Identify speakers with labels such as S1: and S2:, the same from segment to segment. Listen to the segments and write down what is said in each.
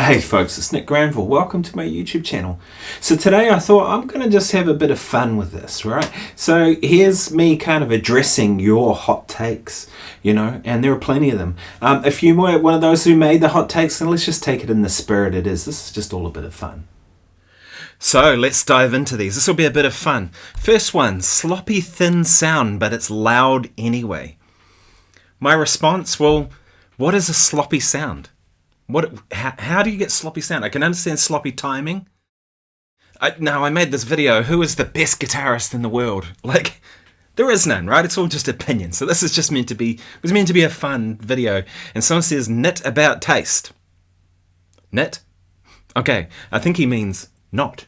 S1: Hey folks, it's Nick Granville. Welcome to my YouTube channel. So today I thought I'm going to just have a bit of fun with this, right? So here's me kind of addressing your hot takes, you know, and there are plenty of them. If you were one of those who made the hot takes, then let's just take it in the spirit it is. This is just all a bit of fun. So let's dive into these. This will be a bit of fun. First one, sloppy thin sound, but it's loud anyway. My response, well, what is a sloppy sound? How do you get sloppy sound? I can understand sloppy timing. I made this video, who is the best guitarist in the world? Like, there is none, right? It's all just opinion. So this is just meant to be a fun video. And someone says, knit about taste. Knit? Okay, I think he means not.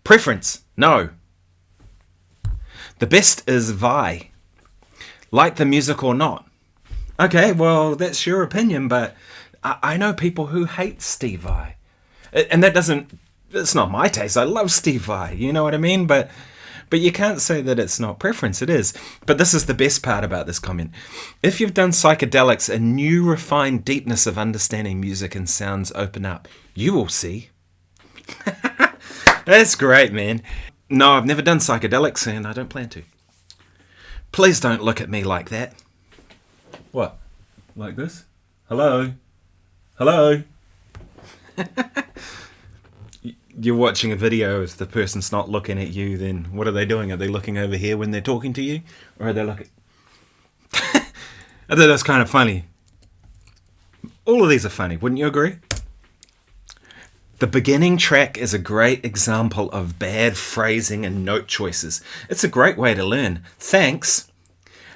S1: Preference? No. The best is Vi. Like the music or not? Okay, well, that's your opinion, but I know people who hate Steve Vai. And it's not my taste. I love Steve Vai, you know what I mean? But you can't say that it's not preference, it is. But this is the best part about this comment. If you've done psychedelics, a new refined deepness of understanding music and sounds open up. You will see. That's great, man. No, I've never done psychedelics and I don't plan to. Please don't look at me like that. What? Like this? Hello? Hello? You're watching a video as the person's not looking at you, then what are they doing? Are they looking over here when they're talking to you? Or are they looking... I thought that's kind of funny. All of these are funny, wouldn't you agree? The beginning track is a great example of bad phrasing and note choices. It's a great way to learn. Thanks.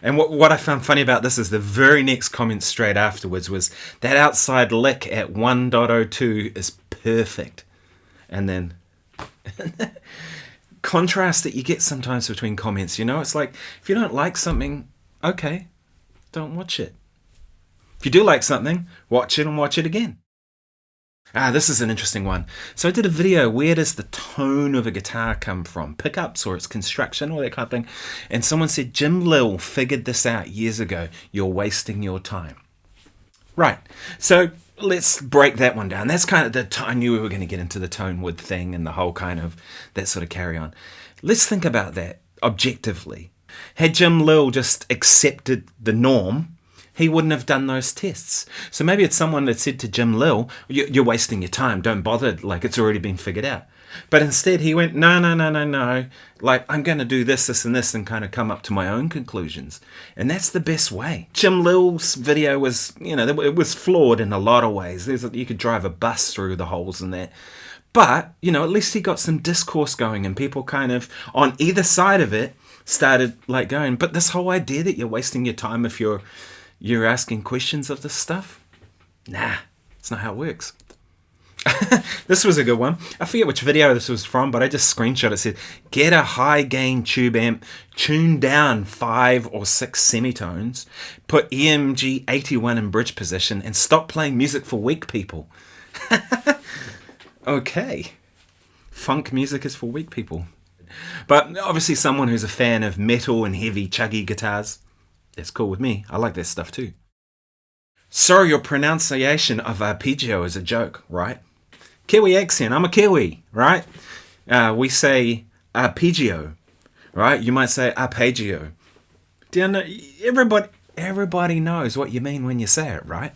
S1: And what I found funny about this is the very next comment straight afterwards was, that outside lick at 1.02 is perfect. And then contrast that you get sometimes between comments, you know? It's like, if you don't like something, okay, don't watch it. If you do like something, watch it and watch it again. This is an interesting one. So I did a video, where does the tone of a guitar come from? Pickups or its construction or that kind of thing. And someone said, Jim Lill figured this out years ago. You're wasting your time. Right. So let's break that one down. That's kind of I knew we were going to get into the Tonewood thing and the whole kind of that sort of carry on. Let's think about that objectively. Had Jim Lill just accepted the norm, he wouldn't have done those tests. So maybe it's someone that said to Jim Lill, you're wasting your time, don't bother, like it's already been figured out. But instead he went, no, like I'm going to do this and this and kind of come up to my own conclusions. And that's the best way. Jim Lill's video was, you know, it was flawed in a lot of ways. You could drive a bus through the holes in that. But, you know, at least he got some discourse going and people kind of on either side of it started like going, but this whole idea that you're wasting your time if you're asking questions of this stuff? Nah, it's not how it works. This was a good one. I forget which video this was from, but I just screenshot it. It said, get a high gain tube amp, tune down 5 or 6 semitones, put EMG 81 in bridge position, and stop playing music for weak people. Okay. Funk music is for weak people. But obviously someone who's a fan of metal and heavy chuggy guitars, that's cool with me. I like that stuff too. Sorry, your pronunciation of arpeggio is a joke, right? Kiwi accent. I'm a Kiwi, right? We say arpeggio, right? You might say arpeggio. Do you know? Everybody knows what you mean when you say it, right?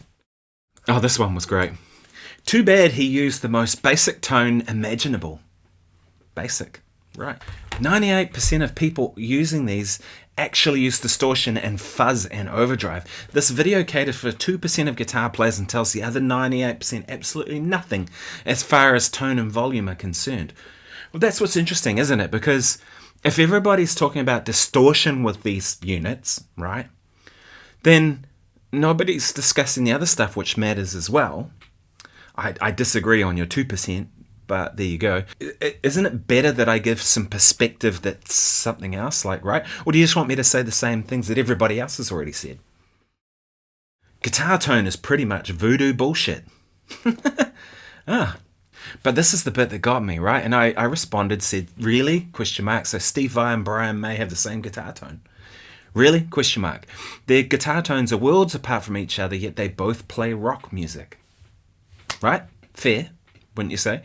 S1: Oh, this one was great. Too bad he used the most basic tone imaginable. Basic, right? 98% of people using these actually use distortion and fuzz and overdrive. This video caters for 2% of guitar players and tells the other 98% absolutely nothing as far as tone and volume are concerned. Well, that's what's interesting, isn't it? Because if everybody's talking about distortion with these units, right, then nobody's discussing the other stuff which matters as well. I disagree on your 2%. But there you go. Isn't it better that I give some perspective that's something else, like, right? Or do you just want me to say the same things that everybody else has already said? Guitar tone is pretty much voodoo bullshit. But this is the bit that got me, right? And I responded, said, really? Question mark. So Steve Vai and Brian May have the same guitar tone. Really? Question mark. Their guitar tones are worlds apart from each other, yet they both play rock music. right? Fair, wouldn't you say?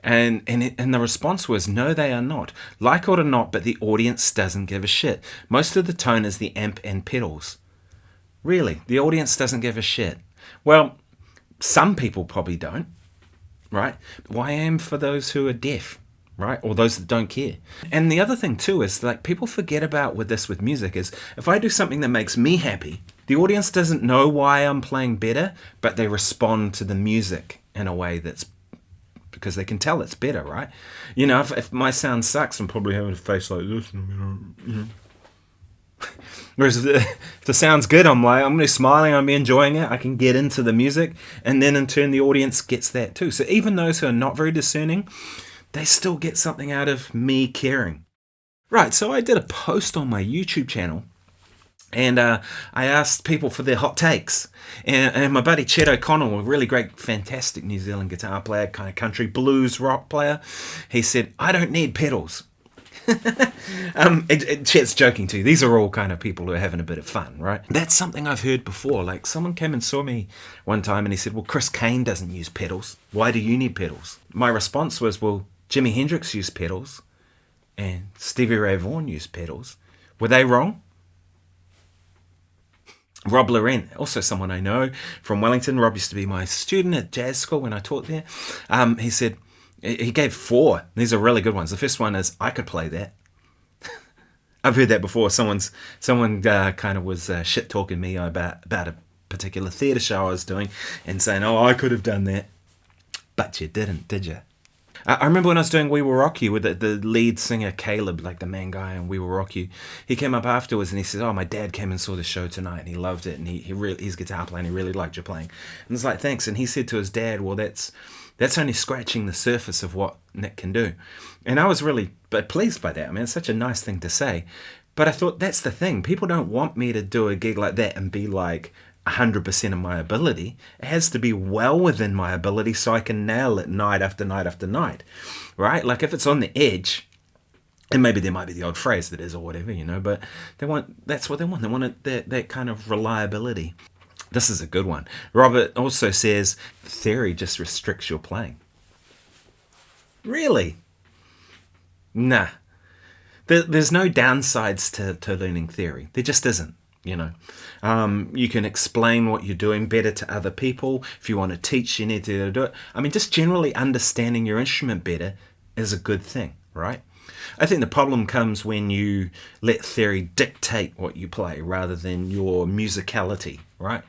S1: And the response was, no, they are not. Like it or not, but the audience doesn't give a shit. Most of the tone is the amp and pedals. Really, the audience doesn't give a shit. Well, some people probably don't, right? Why am for those who are deaf, right? Or those that don't care. And the other thing too is, like, people forget about with music is, if I do something that makes me happy, the audience doesn't know why I'm playing better, but they respond to the music in a way that's because they can tell it's better, right? You know, if my sound sucks, I'm probably having a face like this. Whereas if the sound's good, I'm going to be smiling, I'm enjoying it, I can get into the music, and then in turn the audience gets that too. So even those who are not very discerning, they still get something out of me caring. Right, so I did a post on my YouTube channel, and I asked people for their hot takes. And my buddy Chet O'Connell, a really great, fantastic New Zealand guitar player, kind of country blues rock player, he said, I don't need pedals. Chet's joking too. These are all kind of people who are having a bit of fun, right? That's something I've heard before. Like, someone came and saw me one time and he said, well, Chris Kane doesn't use pedals. Why do you need pedals? My response was, well, Jimi Hendrix used pedals and Stevie Ray Vaughan used pedals. Were they wrong? Rob Laurent, also someone I know from Wellington. Rob used to be my student at jazz school when I taught there. He said, he gave 4. These are really good ones. The first one is, I could play that. I've heard that before. Someone kind of was shit talking me about a particular theatre show I was doing and saying, oh, I could have done that. But you didn't, did you? I remember when I was doing We Will Rock You with the lead singer Caleb, like the main guy in We Will Rock You. He came up afterwards and he said, oh, my dad came and saw the show tonight and he loved it, and he's a guitar player and he really liked your playing. And it's like, thanks. And he said to his dad, well, that's only scratching the surface of what Nick can do. And I was really pleased by that. I mean, it's such a nice thing to say. But I thought, that's the thing. People don't want me to do a gig like that and be like 100% of my ability. It has to be well within my ability so I can nail it night after night after night, right? Like, if it's on the edge, and maybe there might be the odd phrase that is or whatever, you know, but that's what they want. They want that kind of reliability. This is a good one. Robert also says, theory just restricts your playing. Really? Nah. There's no downsides to learning theory. There just isn't, you know. You can explain what you're doing better to other people. If you want to teach, you need to do it. I mean, just generally understanding your instrument better is a good thing, right? I think the problem comes when you let theory dictate what you play rather than your musicality, right?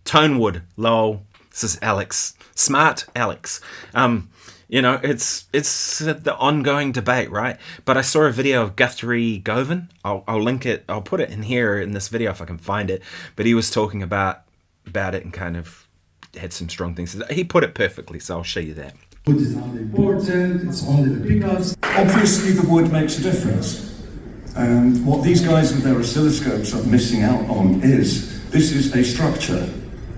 S1: Tonewood, lol. This is Alex. Smart Alex. You know, it's the ongoing debate, right? But I saw a video of Guthrie Govan. I'll link it. I'll put it in here in this video if I can find it. But he was talking about it and kind of had some strong things. He put it perfectly, so I'll show you that.
S2: Wood is not important. It's only the pickups. Obviously, the wood makes a difference. And what these guys with their oscilloscopes are missing out on is this is a structure.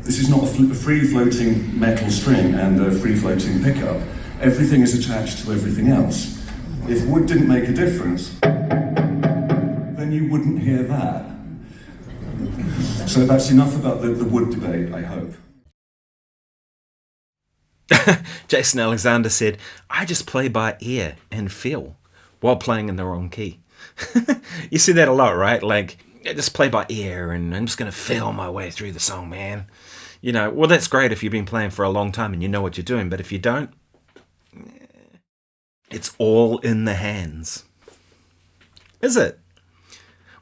S2: This is not a free-floating metal string and a free-floating pickup. Everything is attached to everything else. If wood didn't make a difference, then you wouldn't hear that. So that's enough about the wood debate, I hope.
S1: Jason Alexander said, I just play by ear and feel while playing in the wrong key. You see that a lot, right? Like, I just play by ear and I'm just going to feel my way through the song, man. You know, well, that's great if you've been playing for a long time and you know what you're doing. But if you don't, it's all in the hands. Is it?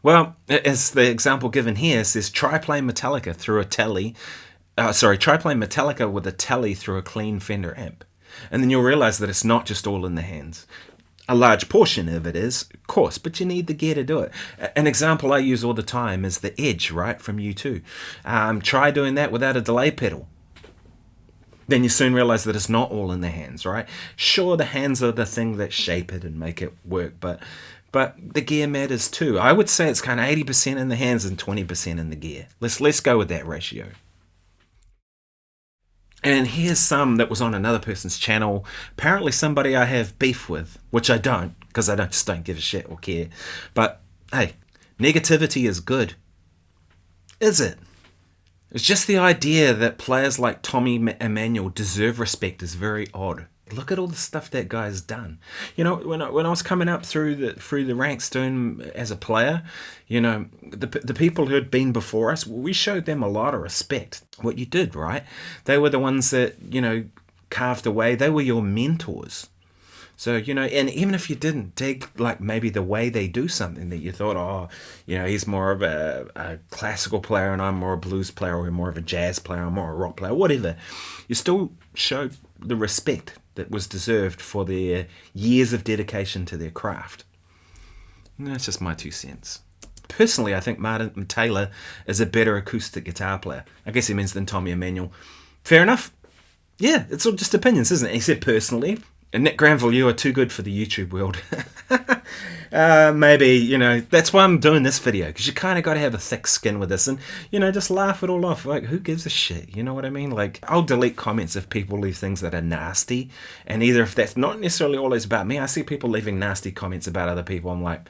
S1: Well, as the example given here says, try playing Metallica through a telly. Try playing Metallica with a telly through a clean Fender amp. And then you'll realize that it's not just all in the hands. A large portion of it is, of course, but you need the gear to do it. An example I use all the time is the Edge, right, from U2. Try doing that without a delay pedal. Then you soon realize that it's not all in the hands, right? Sure, the hands are the thing that shape it and make it work, but the gear matters too. I would say it's kind of 80% in the hands and 20% in the gear. Let's go with that ratio. And here's some that was on another person's channel. Apparently somebody I have beef with, which I don't, because I just don't give a shit or care. But hey, negativity is good. Is it? It's just the idea that players like Tommy Emmanuel deserve respect is very odd. Look at all the stuff that guy's done. You know, when I was coming up through the ranks doing as a player, you know, the people who had been before us, we showed them a lot of respect. What you did, right? They were the ones that, you know, carved away. They were your mentors. So, you know, and even if you didn't dig, like, maybe the way they do something that you thought, oh, you know, he's more of a classical player and I'm more a blues player, or more of a jazz player, I'm more a rock player, whatever, you still showed the respect that was deserved for their years of dedication to their craft. And that's just my 2 cents. Personally, I think Martin Taylor is a better acoustic guitar player. I guess he means than Tommy Emmanuel. Fair enough. Yeah, it's all just opinions, isn't it? He said personally. And Nick Granville, you are too good for the YouTube world. Maybe, you know, that's why I'm doing this video, because you kind of got to have a thick skin with this and, you know, just laugh it all off. Like, who gives a shit? You know what I mean? Like, I'll delete comments if people leave things that are nasty. And either if that's not necessarily always about me, I see people leaving nasty comments about other people. I'm like,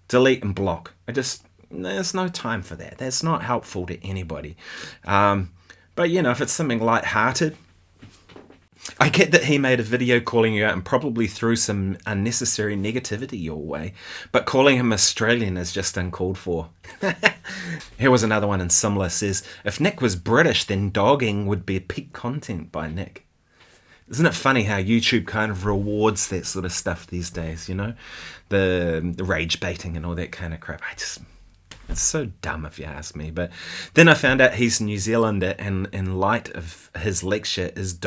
S1: delete and block. There's no time for that. That's not helpful to anybody. But, you know, if it's something lighthearted, I get that he made a video calling you out and probably threw some unnecessary negativity your way, but calling him Australian is just uncalled for. Here was another one in similar, says, if Nick was British, then dogging would be peak content by Nick. Isn't it funny how YouTube kind of rewards that sort of stuff these days, you know? The rage baiting and all that kind of crap. It's so dumb if you ask me. But then I found out he's New Zealander, and in light of his lecture is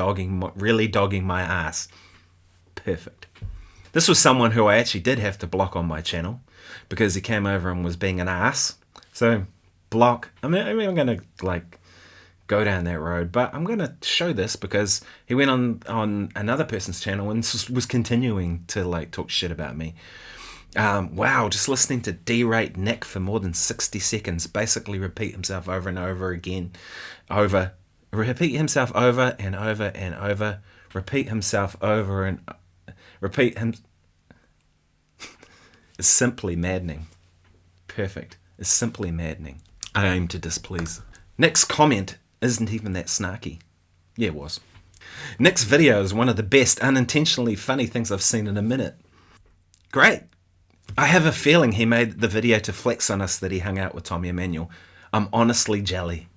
S1: really dogging my ass. Perfect. This was someone who I actually did have to block on my channel because he came over and was being an ass. So block. I mean I'm going to like go down that road, but I'm going to show this because he went on another person's channel and was continuing to like talk shit about me. Wow, just listening to derate Nick for more than 60 seconds, basically repeat himself over and over again, repeat himself over and over and over, repeat himself over and repeat him. It's simply maddening. Perfect. It's simply maddening. I aim to displease. Nick's comment isn't even that snarky. Yeah, it was. Nick's video is one of the best unintentionally funny things I've seen in a minute. Great. I have a feeling he made the video to flex on us that he hung out with Tommy Emmanuel. I'm honestly jelly.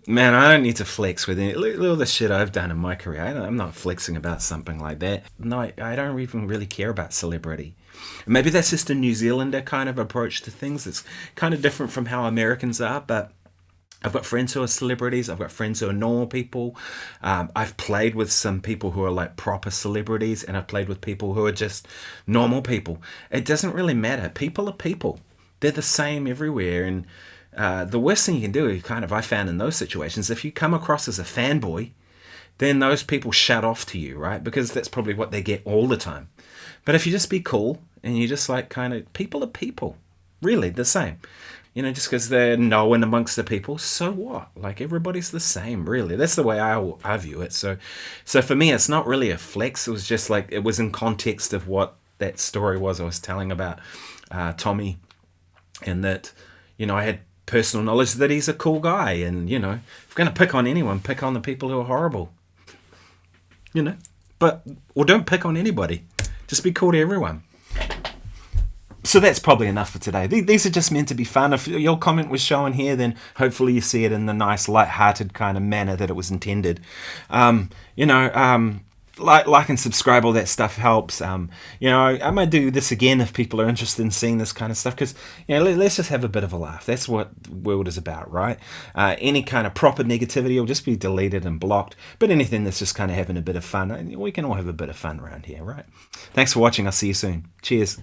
S1: Man, I don't need to flex with any. Look at all the shit I've done in my career. I'm not flexing about something like that. No, I don't even really care about celebrity. Maybe that's just a New Zealander kind of approach to things. It's kind of different from how Americans are, but I've got friends who are celebrities. I've got friends who are normal people. I've played with some people who are like proper celebrities, and I've played with people who are just normal people. It doesn't really matter. People are people. They're the same everywhere. And the worst thing you can do, I found in those situations, if you come across as a fanboy, then those people shut off to you, right? Because that's probably what they get all the time. But if you just be cool and you just like people are people. Really, the same. You know, just because they're known amongst the people, so what? Like, everybody's the same, really. That's the way I view it. So for me, it's not really a flex. It was just like, it was in context of what that story was I was telling about Tommy, and that, you know, I had personal knowledge that he's a cool guy. And, you know, if we're going to pick on anyone, pick on the people who are horrible. You know? Or don't pick on anybody. Just be cool to everyone. So that's probably enough for today. These are just meant to be fun. If your comment was shown here, then hopefully you see it in the nice, light-hearted kind of manner that it was intended. You know, like and subscribe, all that stuff helps. You know, I might do this again if people are interested in seeing this kind of stuff, because, you know, let's just have a bit of a laugh. That's what the world is about, right? Any kind of proper negativity will just be deleted and blocked, but anything that's just kind of having a bit of fun, we can all have a bit of fun around here, right? Thanks for watching. I'll see you soon. Cheers.